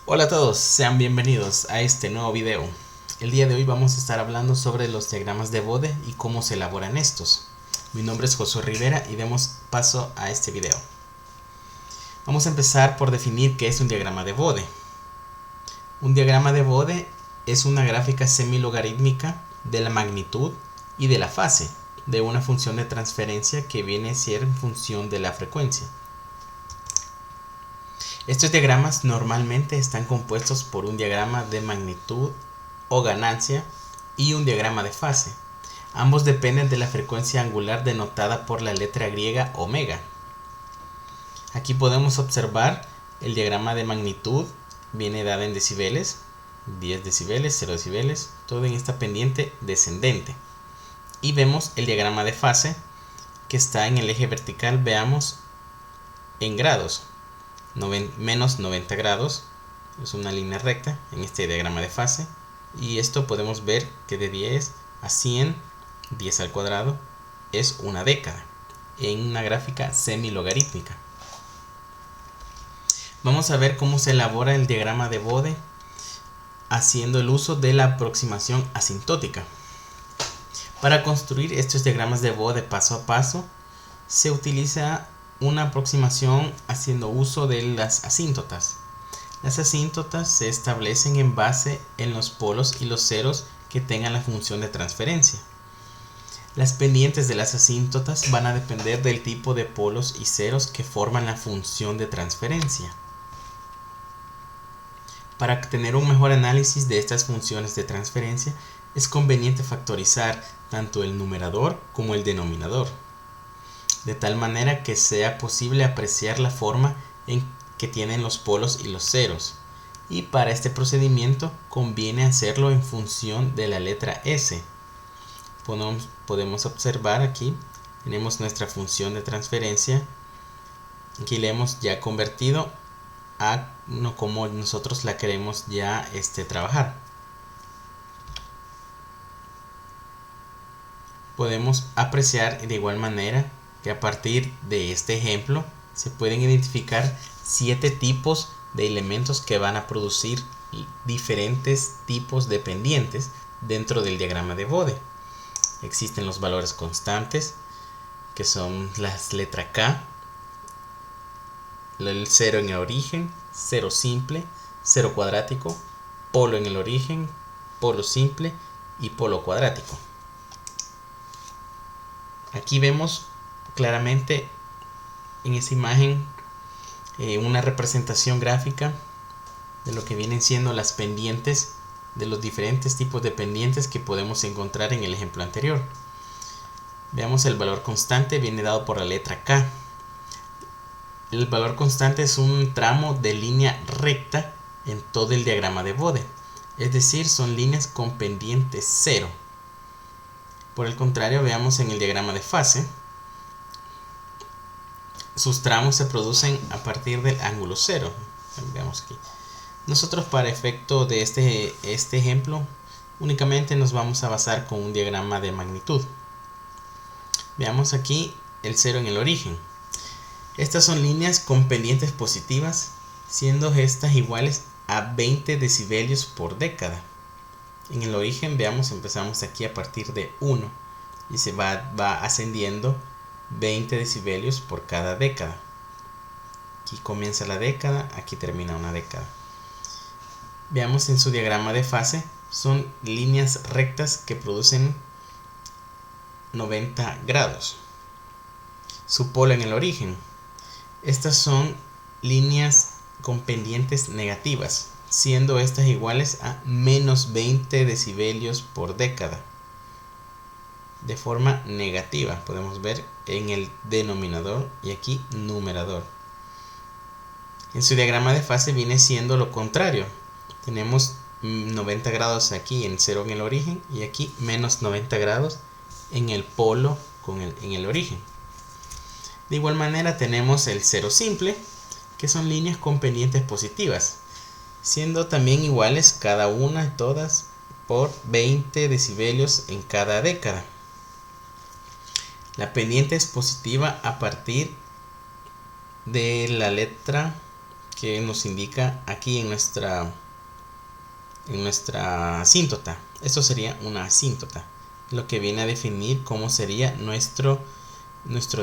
Hola a todos, sean bienvenidos a este nuevo video. El día de hoy vamos a estar hablando sobre los diagramas de Bode y cómo se elaboran estos. Mi nombre es Josué Rivera y demos paso a este video. Vamos a empezar por definir qué es un diagrama de Bode. Un diagrama de Bode es una gráfica semilogarítmica de la magnitud y de la fase de una función de transferencia que viene a ser en función de la frecuencia. Estos diagramas normalmente están compuestos por un diagrama de magnitud o ganancia y un diagrama de fase. Ambos dependen de la frecuencia angular denotada por la letra griega omega. Aquí podemos observar el diagrama de magnitud, viene dado en decibeles, 10 decibeles, 0 decibeles, todo en esta pendiente descendente. Y vemos el diagrama de fase que está en el eje vertical, veamos, en grados. Menos 90 grados es una línea recta en este diagrama de fase, y esto podemos ver que de 10 a 100, 10 al cuadrado, es una década en una gráfica semilogarítmica. Vamos a ver cómo se elabora el diagrama de Bode haciendo el uso de la aproximación asintótica. Para construir estos diagramas de Bode paso a paso se utiliza una aproximación haciendo uso de las asíntotas. Las asíntotas se establecen en base en los polos y los ceros que tengan la función de transferencia. Las pendientes de las asíntotas van a depender del tipo de polos y ceros que forman la función de transferencia. Para tener un mejor análisis de estas funciones de transferencia, es conveniente factorizar tanto el numerador como el denominador, de tal manera que sea posible apreciar la forma en que tienen los polos y los ceros. Y para este procedimiento conviene hacerlo en función de la letra S. Podemos observar aquí, tenemos nuestra función de transferencia. Aquí le hemos ya convertido a como nosotros la queremos ya trabajar. Podemos apreciar de igual manera que a partir de este ejemplo se pueden identificar 7 tipos de elementos que van a producir diferentes tipos de pendientes dentro del diagrama de Bode. Existen los valores constantes, que son las letras K, el 0 en el origen, 0 simple, 0 cuadrático, polo en el origen, polo simple y polo cuadrático. Aquí vemos claramente en esta imagen una representación gráfica de lo que vienen siendo las pendientes, de los diferentes tipos de pendientes que podemos encontrar en el ejemplo anterior. Veamos el valor constante, viene dado por la letra K. El valor constante es un tramo de línea recta en todo el diagrama de Bode, es decir, son líneas con pendiente 0. Por el contrario, veamos en el diagrama de fase, sus tramos se producen a partir del ángulo 0. Veamos aquí. Nosotros, para efecto de este ejemplo, únicamente nos vamos a basar con un diagrama de magnitud. Veamos aquí el 0 en el origen. Estas son líneas con pendientes positivas, siendo estas iguales a 20 decibelios por década. En el origen, veamos, empezamos aquí a partir de 1 y se va ascendiendo 20 decibelios por cada década. Aquí comienza la década, aquí termina una década. Veamos en su diagrama de fase, son líneas rectas que producen 90 grados. Su polo en el origen. Estas son líneas con pendientes negativas, siendo estas iguales a menos 20 decibelios por década. De forma negativa, podemos ver en el denominador y aquí numerador. En su diagrama de fase viene siendo lo contrario. Tenemos 90 grados aquí en 0 en el origen y aquí menos 90 grados en el polo en el origen. De igual manera tenemos el 0 simple, que son líneas con pendientes positivas, siendo también iguales cada una, todas, por 20 decibelios en cada década. La pendiente es positiva a partir de la letra que nos indica aquí en nuestra asíntota. Esto sería una asíntota, lo que viene a definir cómo sería nuestro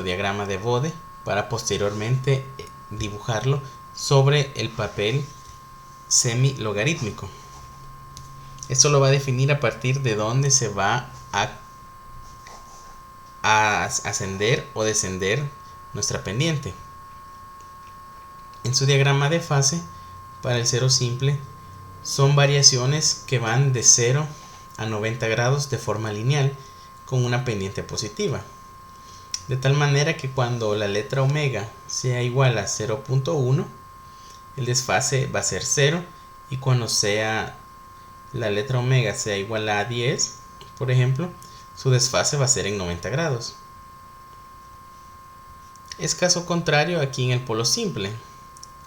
diagrama de Bode para posteriormente dibujarlo sobre el papel semi-logarítmico. Esto lo va a definir a partir de dónde se va a ascender o descender nuestra pendiente. En su diagrama de fase, para el cero simple, son variaciones que van de 0 a 90 grados de forma lineal con una pendiente positiva. De tal manera que cuando la letra omega sea igual a 0.1, el desfase va a ser 0, y cuando sea la letra omega sea igual a 10, por ejemplo, su desfase va a ser en 90 grados. Es caso contrario aquí en el polo simple.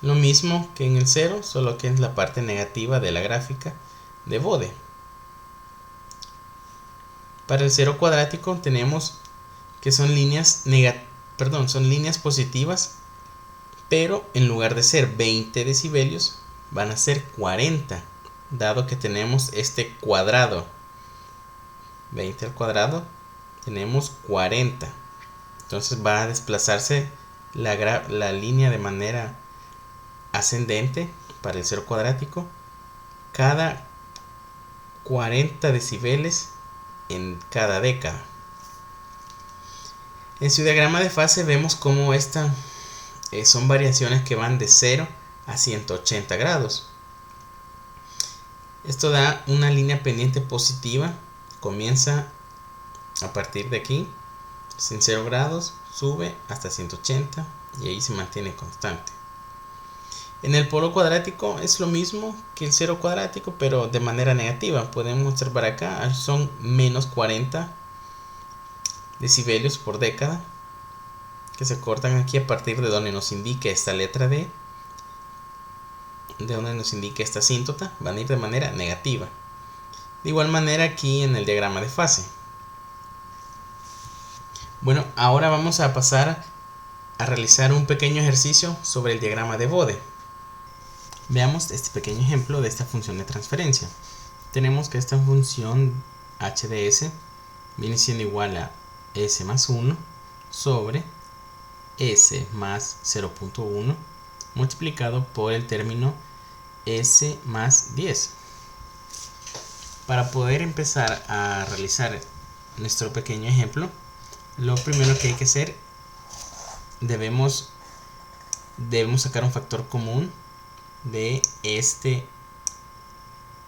Lo mismo que en el 0, solo que es la parte negativa de la gráfica de Bode. Para el 0 cuadrático tenemos que son líneas positivas, pero en lugar de ser 20 decibelios van a ser 40, dado que tenemos este cuadrado. 20 al cuadrado tenemos 40. Entonces va a desplazarse la línea de manera ascendente para el 0 cuadrático cada 40 decibeles en cada década. En su diagrama de fase vemos cómo son variaciones que van de 0 a 180 grados. Esto da una línea pendiente positiva. Comienza a partir de aquí, en 0 grados, sube hasta 180 y ahí se mantiene constante. En el polo cuadrático es lo mismo que el 0 cuadrático, pero de manera negativa. Podemos observar acá, son menos 40 decibelios por década, que se cortan aquí a partir de donde nos indique esta letra D, de donde nos indique esta asíntota, van a ir de manera negativa. De igual manera aquí en el diagrama de fase. Bueno, ahora vamos a pasar a realizar un pequeño ejercicio sobre el diagrama de Bode. Veamos este pequeño ejemplo de esta función de transferencia. Tenemos que esta función h de s viene siendo igual a s más 1 sobre s más 0.1 multiplicado por el término s más 10. Para poder empezar a realizar nuestro pequeño ejemplo, lo primero que hay que hacer, debemos sacar un factor común de este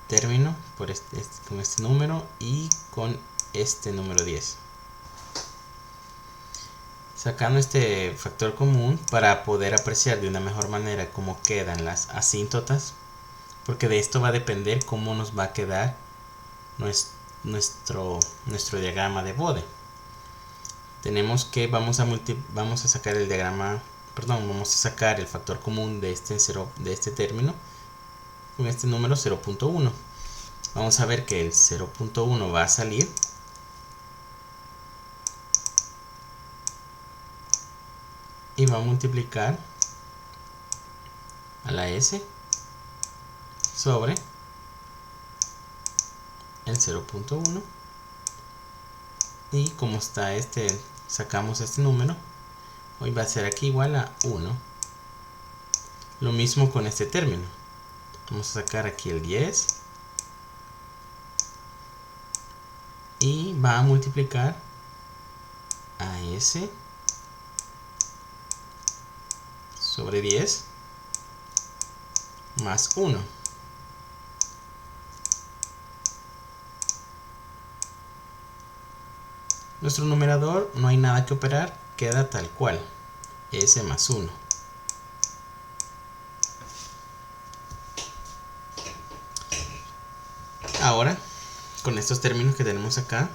término con este número y con este número 10. Sacando este factor común para poder apreciar de una mejor manera cómo quedan las asíntotas, porque de esto va a depender cómo nos va a quedar nuestro diagrama de Bode. Tenemos que vamos a sacar el diagrama, vamos a sacar el factor común de este término con este número 0.1. Vamos a ver que el 0.1 va a salir y va a multiplicar a la s sobre el 0.1, y como está sacamos este número, hoy va a ser aquí igual a 1. Lo mismo con este término, vamos a sacar aquí el 10 y va a multiplicar a s sobre 10 más 1. Nuestro numerador no hay nada que operar, queda tal cual, s más 1. Ahora, con estos términos que tenemos acá,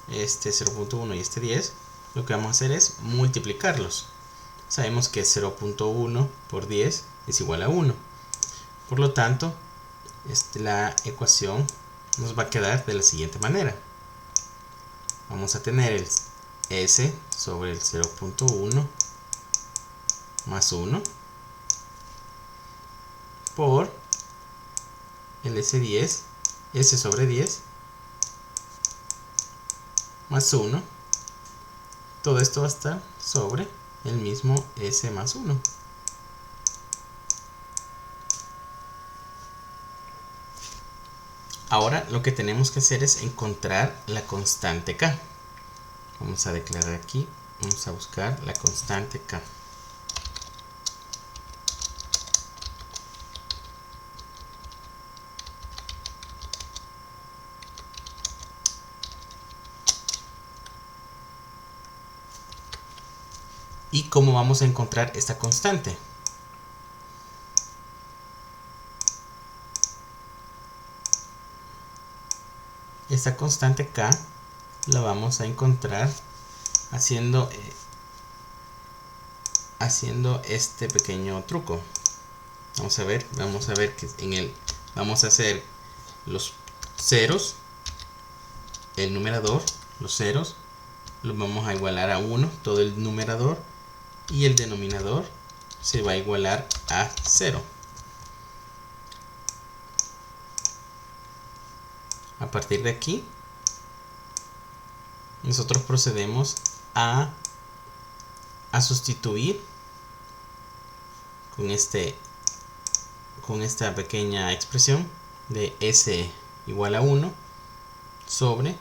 este 0.1 y este 10, lo que vamos a hacer es multiplicarlos. Sabemos que 0.1 por 10 es igual a 1. Por lo tanto, la ecuación nos va a quedar de la siguiente manera. Vamos a tener el s sobre el 0.1 más 1 por el S10, S sobre 10 más 1. Todo esto va a estar sobre el mismo S más 1. Ahora lo que tenemos que hacer es encontrar la constante K. Vamos a declarar aquí, vamos a buscar la constante K. ¿Y cómo vamos a encontrar esta constante? Esta constante K la vamos a encontrar haciendo este pequeño truco. Vamos a ver que vamos a hacer los ceros, el numerador, los ceros, los vamos a igualar a 1, todo el numerador, y el denominador se va a igualar a 0. A partir de aquí, nosotros procedemos a sustituir con esta pequeña expresión de S igual a 1 sobre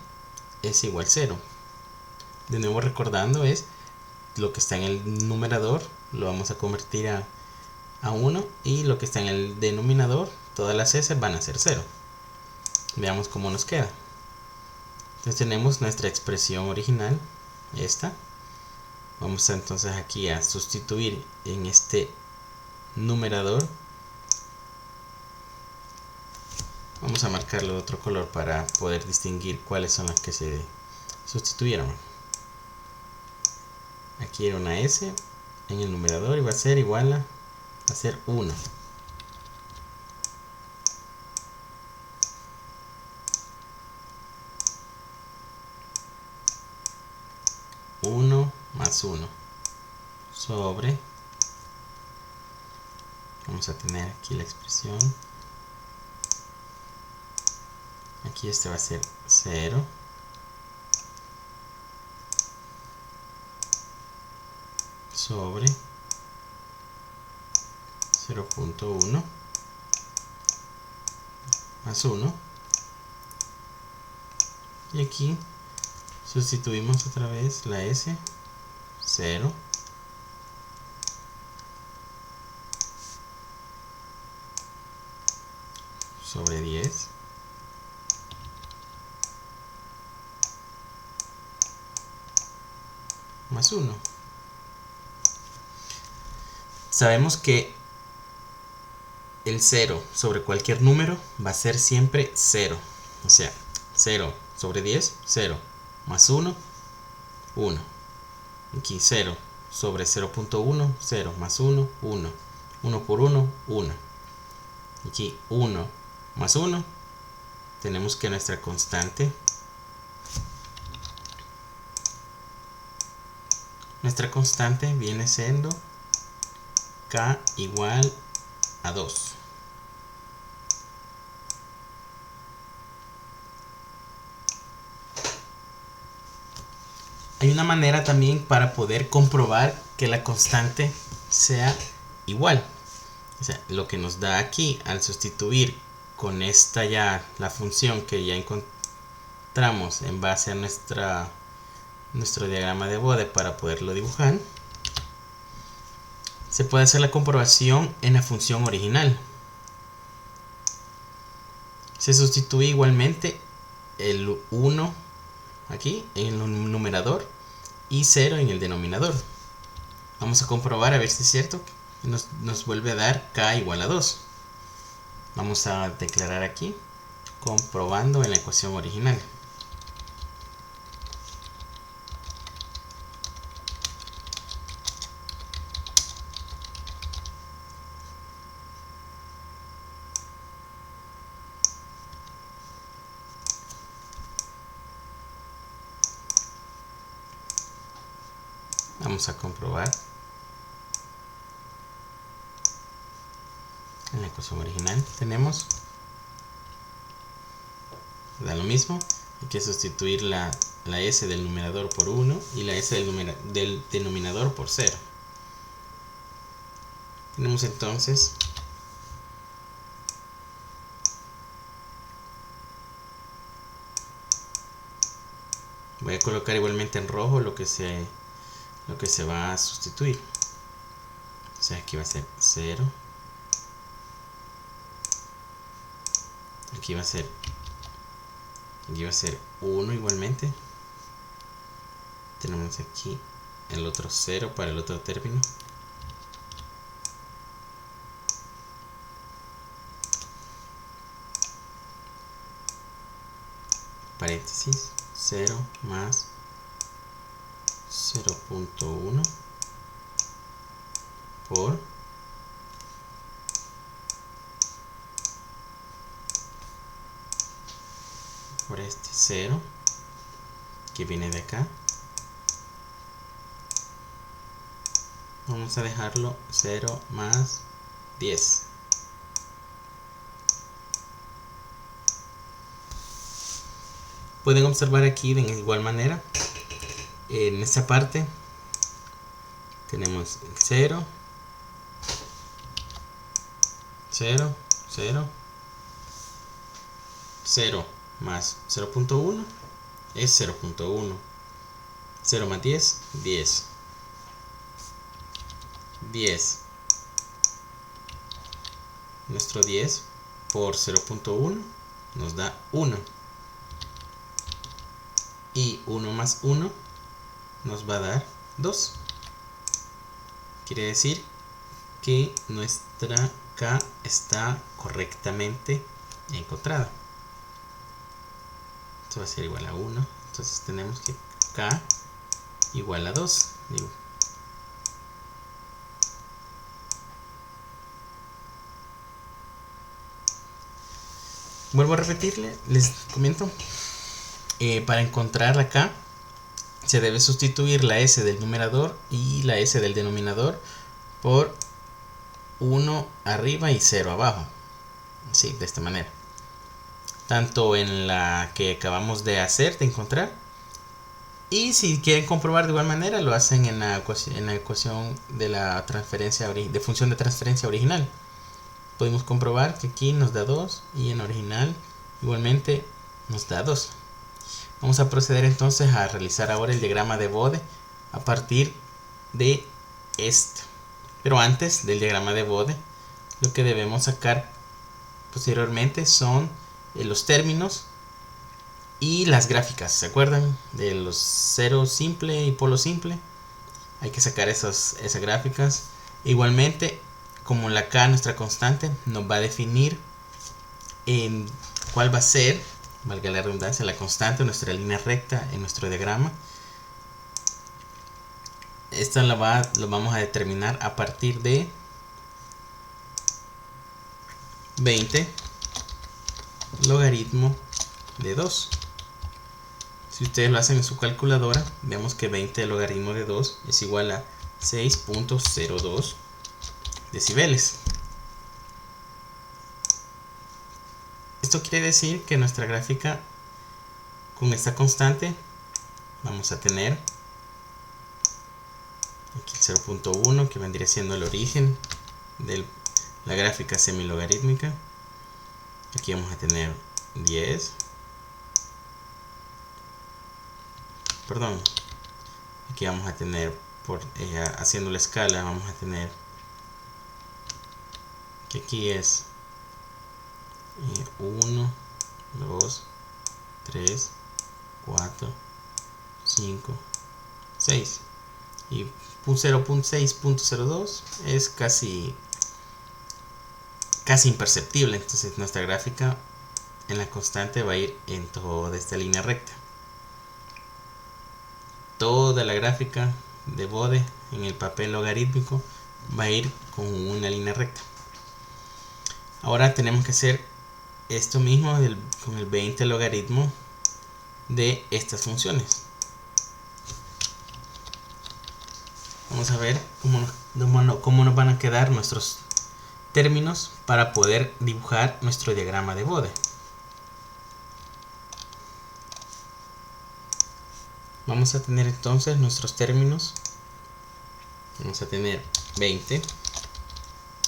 S igual 0. De nuevo recordando, es lo que está en el numerador lo vamos a convertir a 1, y lo que está en el denominador, todas las S van a ser 0. Veamos cómo nos queda. Entonces tenemos nuestra expresión original, esta. Vamos entonces aquí a sustituir en este numerador. Vamos a marcarlo de otro color para poder distinguir cuáles son las que se sustituyeron. Aquí era una S en el numerador y va a ser igual a ser 1. Más 1 sobre, vamos a tener aquí la expresión, aquí este va a ser 0 sobre 0.1 más 1, y aquí sustituimos otra vez la S, 0 sobre 10 más 1. Sabemos que el 0 sobre cualquier número va a ser siempre 0. O sea, 0 sobre 10, 0. Más 1, 1. Aquí 0 sobre 0.1, 0. Más 1, 1. 1 por 1, 1. Aquí 1 más 1. Tenemos que nuestra constante viene siendo K igual a 2. Hay una manera también para poder comprobar que la constante sea igual. O sea, lo que nos da aquí al sustituir con esta la función que ya encontramos en base a nuestro diagrama de Bode para poderlo dibujar, se puede hacer la comprobación en la función original. Se sustituye igualmente el 1 aquí en el numerador y 0 en el denominador. Vamos a comprobar a ver si es cierto. Nos vuelve a dar K igual a 2. Vamos a declarar aquí comprobando en la ecuación original. Vamos a comprobar. En la ecuación original tenemos, da lo mismo, hay que sustituir la s del numerador por 1 y la s del denominador por 0. Tenemos entonces voy a colocar igualmente en rojo lo que se va a sustituir. Entonces aquí va a ser 0. Aquí va a ser 1 igualmente. Tenemos aquí el otro 0 para el otro término. Paréntesis, 0 más 0.1 por este 0 que viene de acá. Vamos a dejarlo 0 más 10. Pueden observar aquí de igual manera, en esta parte tenemos el 0, 0, 0, 0 más 0.1 es 0.1, 0 más 10, 10, 10. Nuestro 10 por 0.1 nos da 1. Y 1 más 1 nos va a dar 2. Quiere decir que nuestra K está correctamente encontrada. Esto va a ser igual a 1. Entonces tenemos que K igual a 2. Vuelvo a repetirle, les comento. Para encontrar la K se debe sustituir la S del numerador y la S del denominador por 1 arriba y 0 abajo. Sí, de esta manera. Tanto en la que acabamos de hacer, de encontrar. Y si quieren comprobar de igual manera, lo hacen en la ecuación de la transferencia de función de transferencia original. Podemos comprobar que aquí nos da 2 y en original igualmente nos da 2. Vamos a proceder entonces a realizar ahora el diagrama de Bode a partir de esto. Pero antes del diagrama de Bode, lo que debemos sacar posteriormente son los términos y las gráficas. ¿Se acuerdan de los cero simple y polo simple? Hay que sacar esas gráficas. Igualmente, como la K, nuestra constante, nos va a definir en cuál va a ser, valga la redundancia, la constante, nuestra línea recta en nuestro diagrama. Esta lo vamos a determinar a partir de 20 logaritmo de 2. Si ustedes lo hacen en su calculadora, vemos que 20 logaritmo de 2 es igual a 6.02 decibeles. Esto quiere decir que nuestra gráfica con esta constante vamos a tener aquí el 0.1 que vendría siendo el origen de la gráfica semilogarítmica. Aquí vamos a tener 10. Perdón. Aquí vamos a tener, haciendo la escala, vamos a tener que aquí es 1, 2, 3, 4, 5, 6. Y 0.6.02 es casi imperceptible. Entonces nuestra gráfica en la constante va a ir en toda esta línea recta. Toda la gráfica de Bode en el papel logarítmico va a ir con una línea recta. Ahora tenemos que hacer esto mismo con el 20 logaritmo de estas funciones. Vamos a ver cómo nos van a quedar nuestros términos para poder dibujar nuestro diagrama de Bode. Vamos a tener entonces nuestros términos. Vamos a tener 20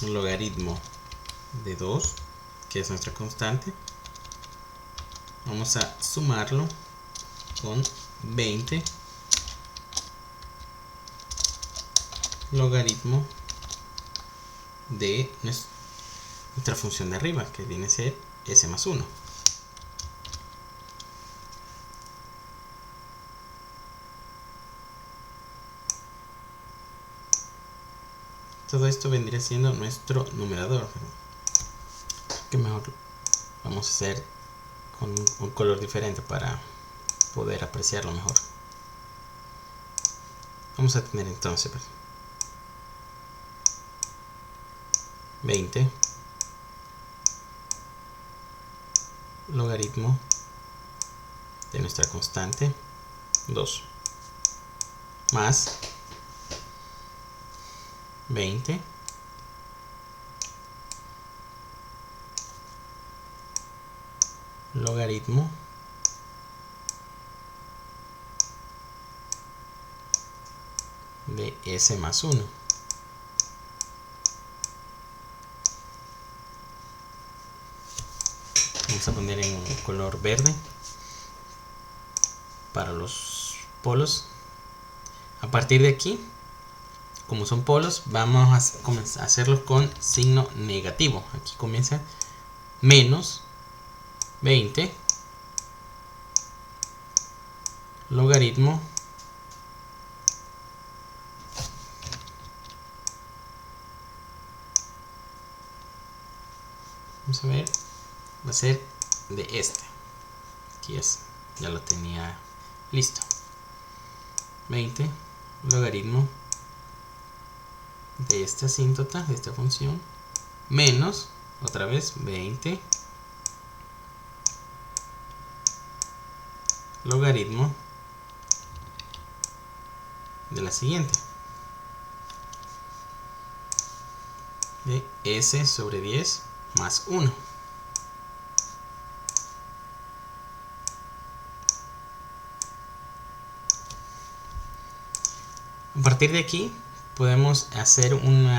logaritmo de 2, que es nuestra constante. Vamos a sumarlo con 20 logaritmo de nuestra función de arriba, que viene a ser s más 1. Todo esto vendría siendo nuestro numerador, que mejor vamos a hacer con un color diferente para poder apreciarlo mejor. Vamos a tener entonces 20 logaritmo de nuestra constante 2 más 20 logaritmo de s más 1. Vamos a poner en color verde para los polos. A partir de aquí, como son polos, vamos a comenzar a hacerlos con signo negativo. Aquí comienza menos 20 logaritmo vamos a ver, va a ser de este. Aquí es, ya lo tenía listo. 20 logaritmo de esta asíntota, de esta función, menos, otra vez, 20 logaritmo de la siguiente, de s sobre 10 más 1. A partir de aquí podemos hacer un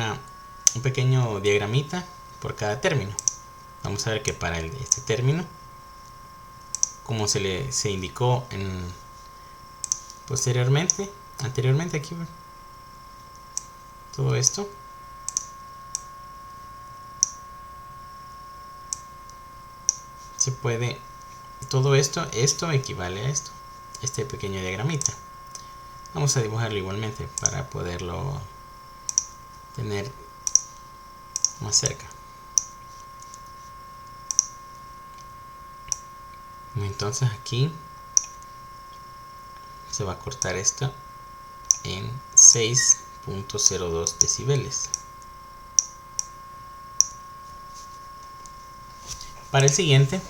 pequeño diagramita por cada término. Vamos a ver que para este término, como se indicó anteriormente aquí, todo esto se puede, todo esto equivale a esto, este pequeño diagramita. Vamos a dibujarlo igualmente para poderlo tener más cerca. Entonces aquí se va a cortar esto en 6.02 decibeles. Para el siguiente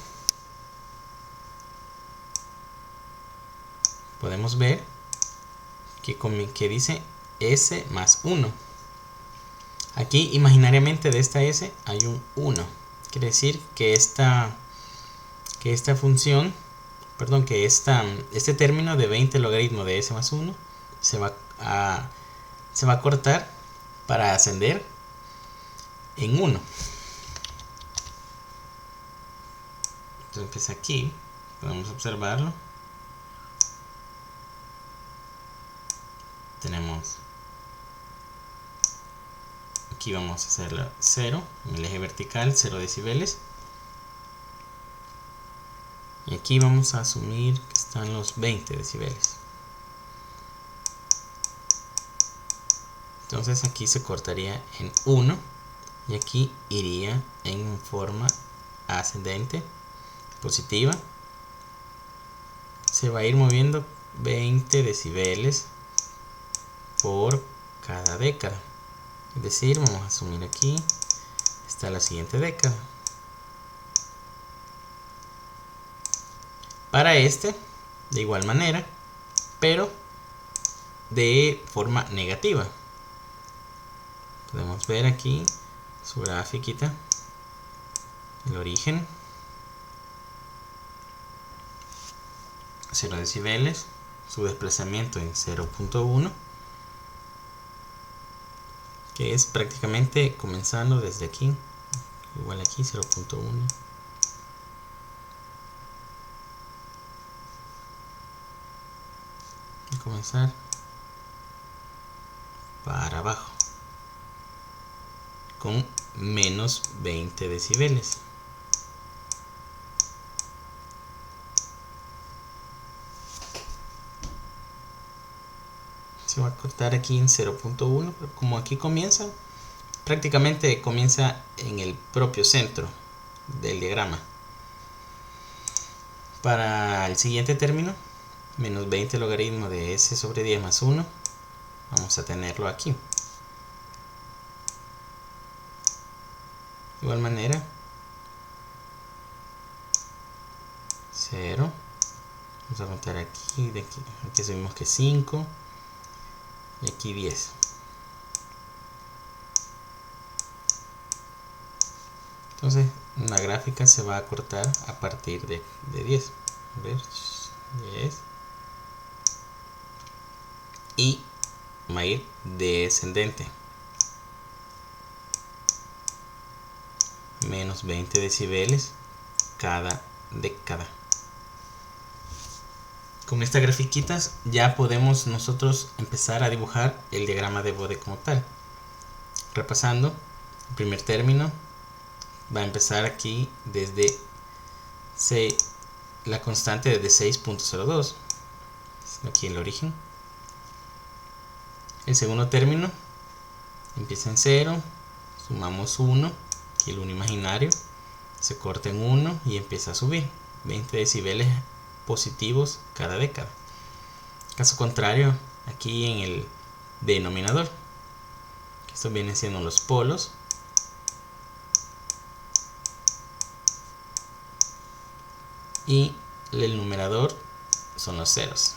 podemos ver que dice s más 1. Aquí imaginariamente de esta s hay un 1. Quiere decir que esta función, perdón, que este término de 20 logaritmo de s más 1 se va a cortar para ascender en 1. Entonces aquí podemos observarlo. Tenemos aquí, vamos a hacerlo 0 en el eje vertical, 0 decibeles. Y aquí vamos a asumir que están los 20 decibeles. Entonces aquí se cortaría en 1 y aquí iría en forma ascendente, positiva. Se va a ir moviendo 20 decibeles por cada década. Es decir, vamos a asumir aquí está la siguiente década. Para este, de igual manera, pero de forma negativa. Podemos ver aquí su grafiquita, el origen, 0 decibeles, su desplazamiento en 0.1, que es prácticamente comenzando desde aquí, igual aquí 0.1, y comenzar para abajo con menos 20 decibeles. Se va a cortar aquí en 0.1, pero como aquí comienza, prácticamente comienza en el propio centro del diagrama. Para el siguiente término, menos 20 logaritmo de s sobre 10 más 1, vamos a tenerlo aquí. De igual manera, 0, vamos a contar aquí, de aquí subimos que 5, y aquí 10. Entonces la gráfica se va a cortar a partir de 10. A ver, 10. Y va a ir descendente. Menos 20 decibeles cada década. Con estas grafiquitas ya podemos nosotros empezar a dibujar el diagrama de Bode como tal. Repasando, el primer término va a empezar aquí desde la constante desde 6.02, aquí en el origen. El segundo término empieza en 0, sumamos 1, aquí el 1 imaginario, se corta en 1 y empieza a subir 20 decibeles positivos cada década. Caso contrario, aquí en el denominador, esto vienen siendo los polos, y el numerador son los ceros.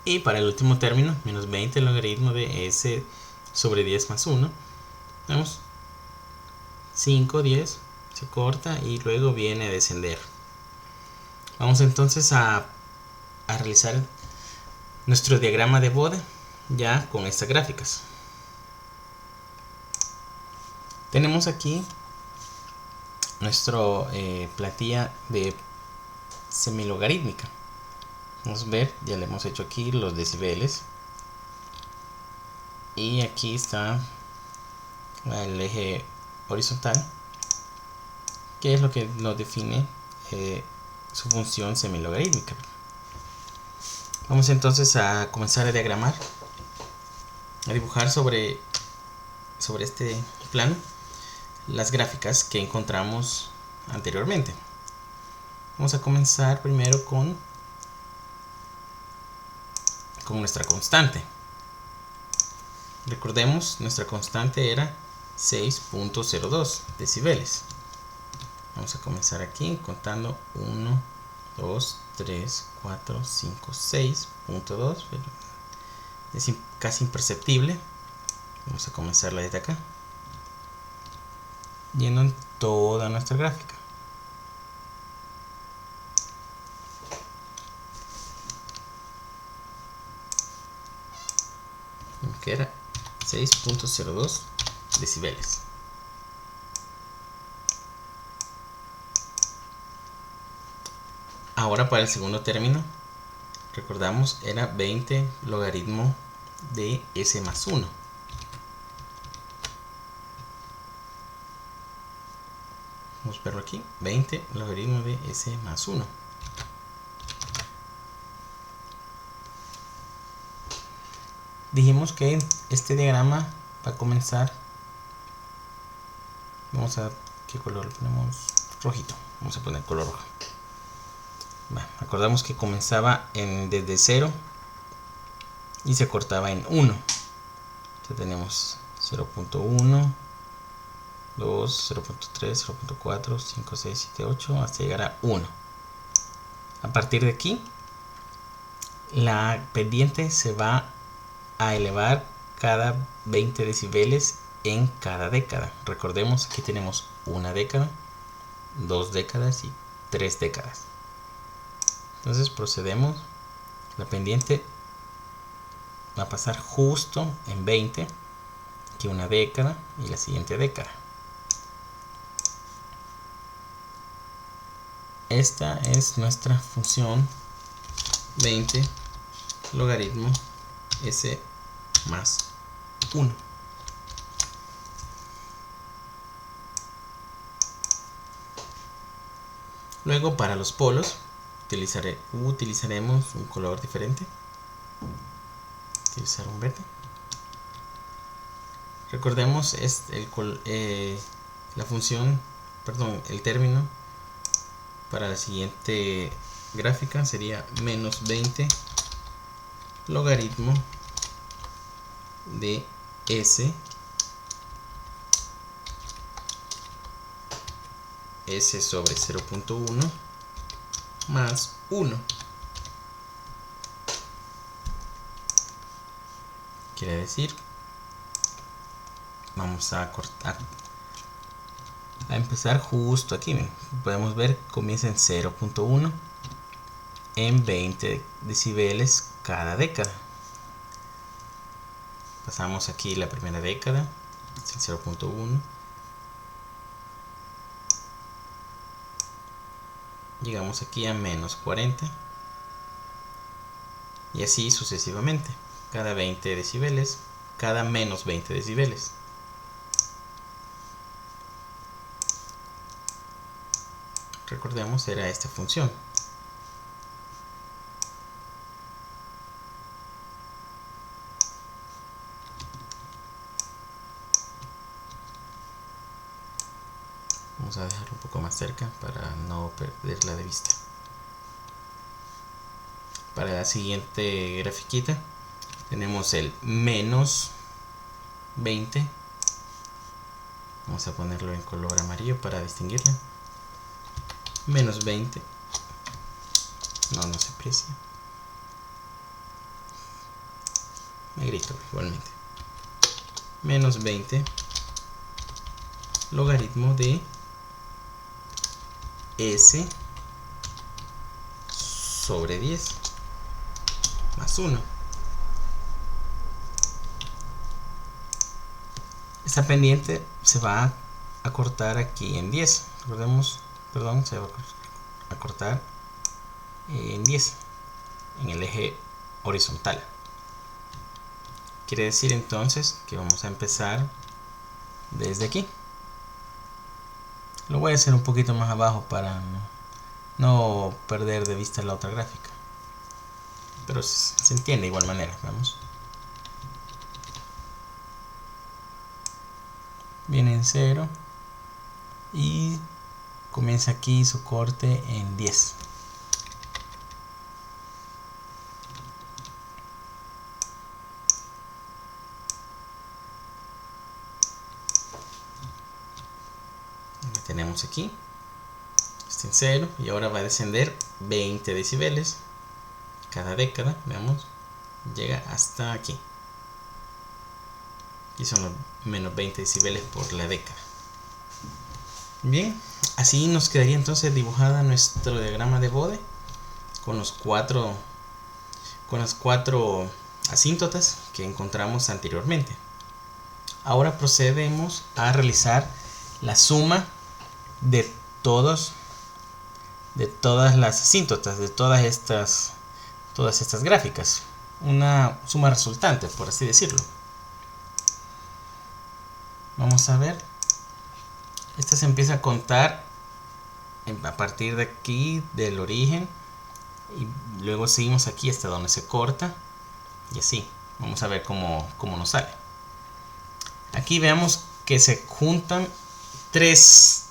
Y para el último término, menos 20 logaritmo de s sobre 10 más 1, vemos 5, 10, se corta y luego viene a descender. Vamos entonces a realizar nuestro diagrama de Bode ya con estas gráficas. Tenemos aquí nuestra plantilla de semilogarítmica. Vamos a ver, ya le hemos hecho aquí los decibeles. Y aquí está el eje horizontal, que es lo que nos define su función semilogarítmica. Vamos entonces a comenzar a diagramar, a dibujar sobre este plano las gráficas que encontramos anteriormente. Vamos a comenzar primero con nuestra constante. Recordemos, nuestra constante era 6.02 decibeles. Vamos a comenzar aquí contando 1, 2, 3, 4, 5, 6.2, pero es casi imperceptible. Vamos a comenzarla desde acá, yendo en toda nuestra gráfica. Que era 6.02 decibeles. Ahora para el segundo término, recordamos, era 20 logaritmo de s más 1. Vamos a verlo aquí, 20 logaritmo de s más 1. Dijimos que este diagrama va a comenzar, vamos a, ¿qué color lo ponemos? Rojito, vamos a poner color rojo. Acordamos que comenzaba desde 0 y se cortaba en 1. Entonces tenemos 0.1, 2, 0.3, 0.4, 5, 6, 7, 8 hasta llegar a 1. A partir de aquí la pendiente se va a elevar cada 20 decibeles en cada década. Recordemos, aquí tenemos una década, 2 décadas y 3 décadas. Entonces procedemos. La pendiente va a pasar justo en 20, aquí una década y la siguiente década. Esta es nuestra función 20 logaritmo s más 1. Luego, para los polos utilizaremos un color diferente. Utilizar un verde. Recordemos la función, perdón, el término para la siguiente gráfica sería menos 20 logaritmo de s sobre 0.1 más 1. Quiere decir, vamos a empezar justo aquí. Podemos ver, comienza en 0.1 en 20 decibeles cada década. Pasamos aquí la primera década, es el 0.1. Llegamos aquí a menos 40 y así sucesivamente, cada 20 decibeles, cada menos 20 decibeles. Recordemos, era esta función. Vamos a dejarlo un poco más cerca para no perderla de vista. Para la siguiente grafiquita tenemos el menos 20. Vamos a ponerlo en color amarillo para distinguirla. Menos 20. No se aprecia. Negrito igualmente. Menos 20 logaritmo de s sobre 10 más 1. Esta pendiente se va a cortar aquí en 10. Recordemos, se va a cortar en 10 en el eje horizontal. Quiere decir entonces que vamos a empezar desde aquí. Lo voy a hacer un poquito más abajo para no perder de vista la otra gráfica, pero se entiende de igual manera. Vamos. Viene en 0 y comienza aquí su corte en 10. Lo tenemos aquí. Está en 0 y ahora va a descender 20 decibeles cada década. Veamos, llega hasta aquí. Y son los menos 20 decibeles por la década. Bien, así nos quedaría entonces dibujada nuestro diagrama de Bode con las cuatro asíntotas que encontramos anteriormente. Ahora procedemos a realizar la suma de todas las asíntotas, de todas estas gráficas. Una suma resultante, por así decirlo. Vamos a ver. Esta se empieza a contar a partir de aquí, del origen, y luego seguimos aquí hasta donde se corta, y así. Vamos a ver cómo nos sale. Aquí veamos que se juntan tres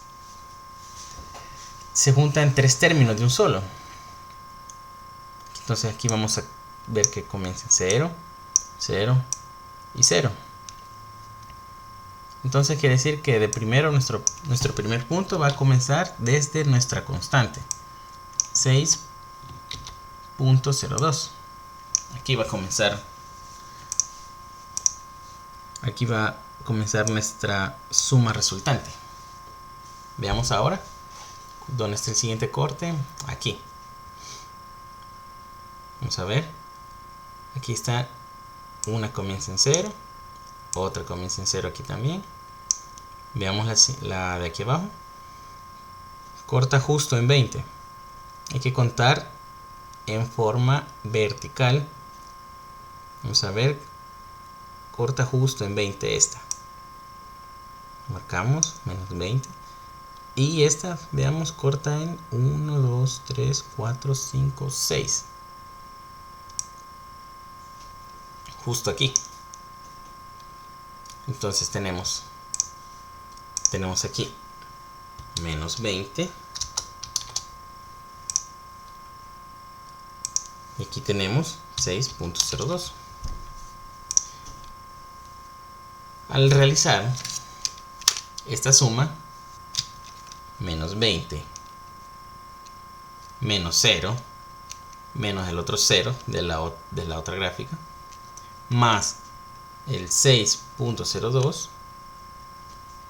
términos de un solo. Entonces aquí vamos a ver que comienza 0, 0 y 0. Entonces quiere decir que de primero nuestro primer punto va a comenzar desde nuestra constante 6.02. Aquí va a comenzar. Aquí va a comenzar nuestra suma resultante. Veamos ahora dónde está el siguiente corte. Aquí. Vamos a ver. Aquí está. Una comienza en 0. Otra comienza en 0 aquí también. Veamos la de aquí abajo. Corta justo en 20. Hay que contar en forma vertical. Vamos a ver. Corta justo en 20 esta. Marcamos menos 20. Y esta, veamos, corta en 1, 2, 3, 4, 5, 6. Justo aquí. Entonces tenemos aquí menos 20. Y aquí tenemos 6.02. Al realizar esta suma, menos 20, menos 0, menos el otro 0 de la otra gráfica, más el 6.02,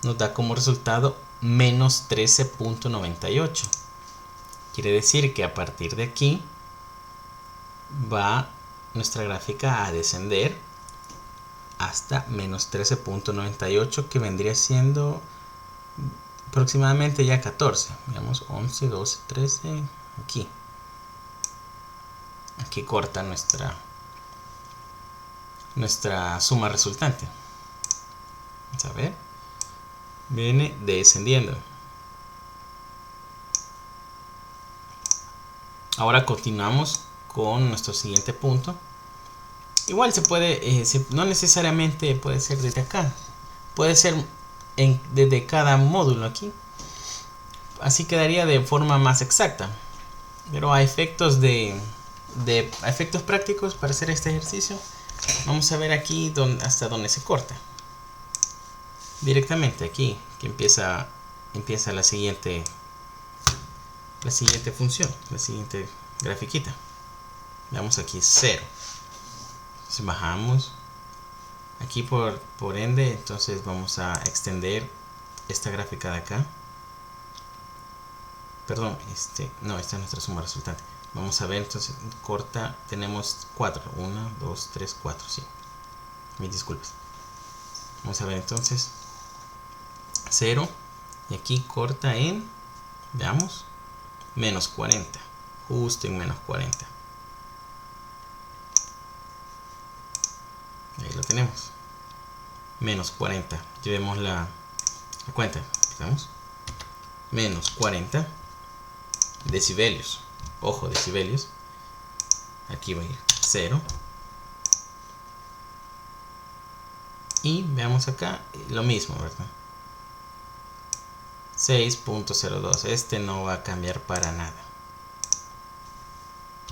nos da como resultado menos 13.98. Quiere decir que a partir de aquí va nuestra gráfica a descender hasta menos 13.98, que vendría siendo aproximadamente ya 14. Veamos, 11, 12, 13. Aquí corta nuestra suma resultante. Vamos a ver. Viene descendiendo. Ahora continuamos con nuestro siguiente punto. Igual se puede, no necesariamente puede ser desde acá, puede ser desde cada módulo aquí. Así quedaría de forma más exacta. Pero a efectos a efectos prácticos para hacer este ejercicio, vamos a ver aquí hasta dónde se corta. Directamente aquí que empieza la siguiente función, la siguiente grafiquita. Veamos aquí 0. Entonces bajamos aquí por ende, entonces vamos a extender esta gráfica de acá. Perdón, no, esta es nuestra suma resultante. Vamos a ver, entonces corta, tenemos 4, 1, 2, 3, 4, sí. Mis disculpas. Vamos a ver entonces 0 y aquí corta en, veamos, menos 40, justo en menos 40. Ahí lo tenemos, menos 40. Llevemos la cuenta, ¿estamos? Menos 40 decibelios. Ojo, decibelios. Aquí va a ir 0. Y veamos acá lo mismo, ¿verdad? 6.02. Este no va a cambiar para nada.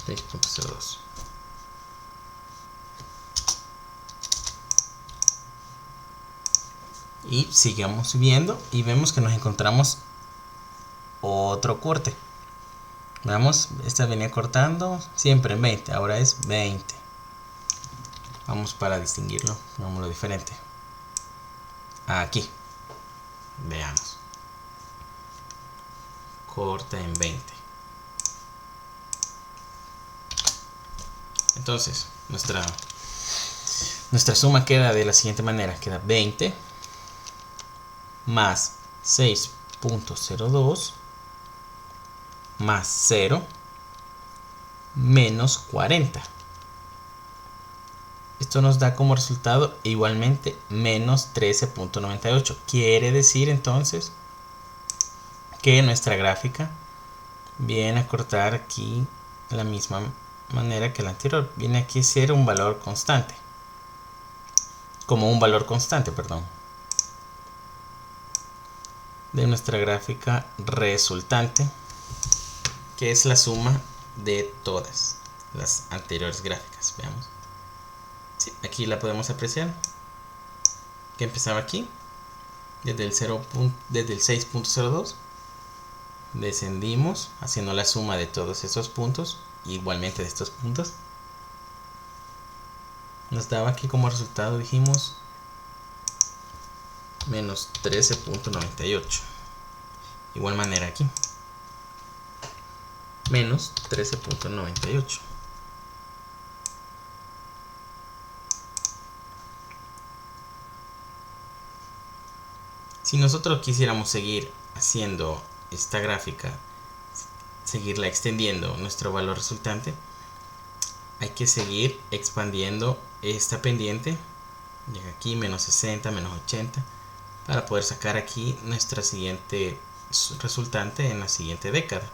6.02. Y sigamos viendo y vemos que nos encontramos otro corte. Vamos, esta venía cortando siempre en 20, ahora es 20. Vamos para distinguirlo, veámoslo diferente. Aquí, veamos. Corta en 20. Entonces, nuestra suma queda de la siguiente manera. Queda 20 más 6.02 más 0 menos 40. Esto nos da como resultado igualmente menos 13.98. Quiere decir entonces que nuestra gráfica viene a cortar aquí de la misma manera que la anterior. Viene aquí a ser un valor constante. Como un valor constante, perdón. De nuestra gráfica resultante, que es la suma de todas las anteriores gráficas. Veamos. Sí, aquí la podemos apreciar. Que empezaba aquí, desde el 6.02. Descendimos haciendo la suma de todos estos puntos, igualmente de estos puntos. nos daba aquí como resultado, dijimos, menos 13.98. Igual manera aquí, menos 13.98. Si nosotros quisiéramos seguir haciendo esta gráfica, seguirla extendiendo nuestro valor resultante, hay que seguir expandiendo esta pendiente. Llega aquí menos 60, menos 80, para poder sacar aquí nuestra siguiente resultante en la siguiente década.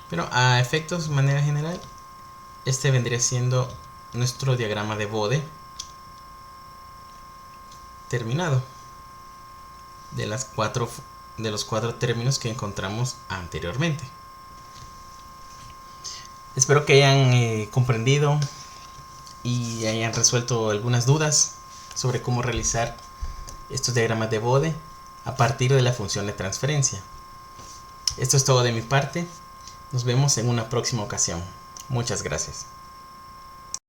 Pero a efectos de manera general, este vendría siendo nuestro diagrama de Bode terminado, de los cuatro términos que encontramos anteriormente. Espero que hayan comprendido y hayan resuelto algunas dudas sobre cómo realizar estos diagramas de Bode a partir de la función de transferencia. Esto es todo de mi parte. Nos vemos en una próxima ocasión. Muchas gracias.